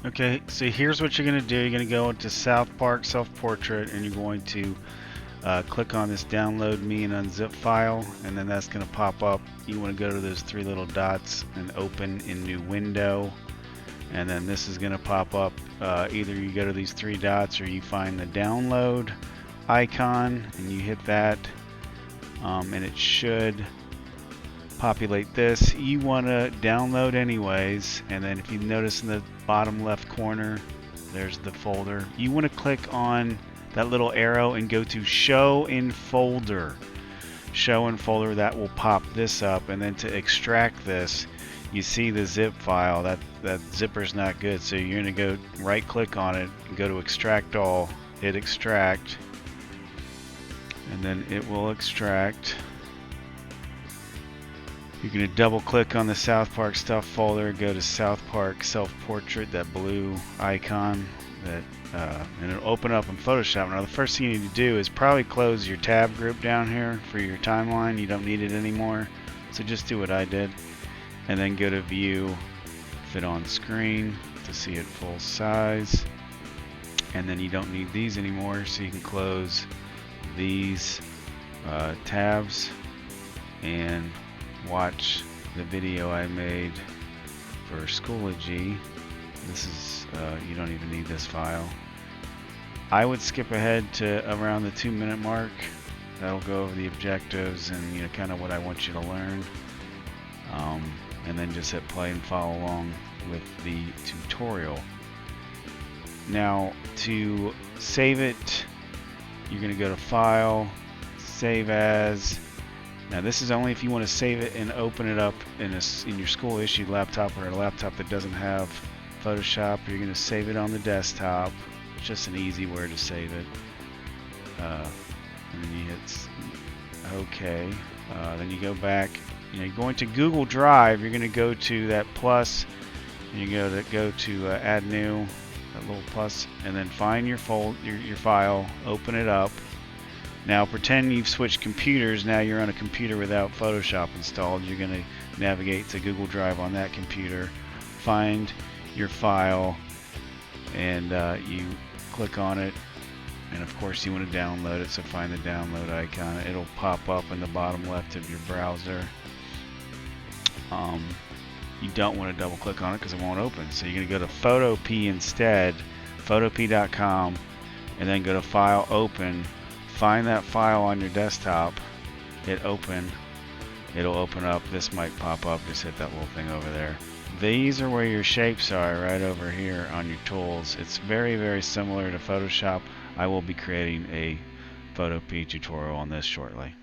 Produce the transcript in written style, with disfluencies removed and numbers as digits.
Okay, so here's what you're going to do. You're going to go into South Park Self-Portrait, and you're going to click on this download me and unzip file, and then that's going to pop up. You want to go to those three little dots and open in new window, and then this is going to pop up. Either you go to these three dots or you find the download icon and you hit that, and it should populate this. You want to download anyways, and then if you notice in the bottom left corner there's the folder. You want to click on that little arrow and go to show in folder. Show in folder, that will pop this up, and then to extract this, you see the zip file. That zipper's not good, so you're going to go right click on it and go to extract all, hit extract, and then it will extract. You're going to double click on the South Park stuff folder, go to South Park Self-Portrait, that blue icon, and it'll open up in Photoshop. Now the first thing you need to do is probably close your tab group down here for your timeline. You don't need it anymore, so just do what I did, and then go to View, Fit on Screen to see it full size, and then you don't need these anymore, so you can close these tabs and watch the video I made for Schoology. This is, you don't even need this file. I would skip ahead to around the 2-minute mark. That'll go over the objectives and kind of what I want you to learn. And then just hit play and follow along with the tutorial. Now to save it, you're going to go to File, Save As. Now this is only if you want to save it and open it up in your school issued laptop or a laptop that doesn't have Photoshop. You're going to save it on the desktop. It's just an easy way to save it. And then you hit OK. Then you go back. You're going to Google Drive. You're going to go to that plus, and you go to Add New, that little plus, and then find your file. Open it up. Now pretend you've switched computers. Now you're on a computer without Photoshop installed. You're going to navigate to Google Drive on that computer, find your file, and you click on it, and of course you want to download it, so find the download icon. It'll pop up in the bottom left of your browser. You don't want to double click on it because it won't open, so you're going to go to Photopea instead, photopea.com, and then go to File, Open. Find that file on your desktop, hit open, it'll open up. This might pop up, just hit that little thing over there. These are where your shapes are, right over here on your tools. It's very, very similar to Photoshop. I will be creating a Photopea tutorial on this shortly.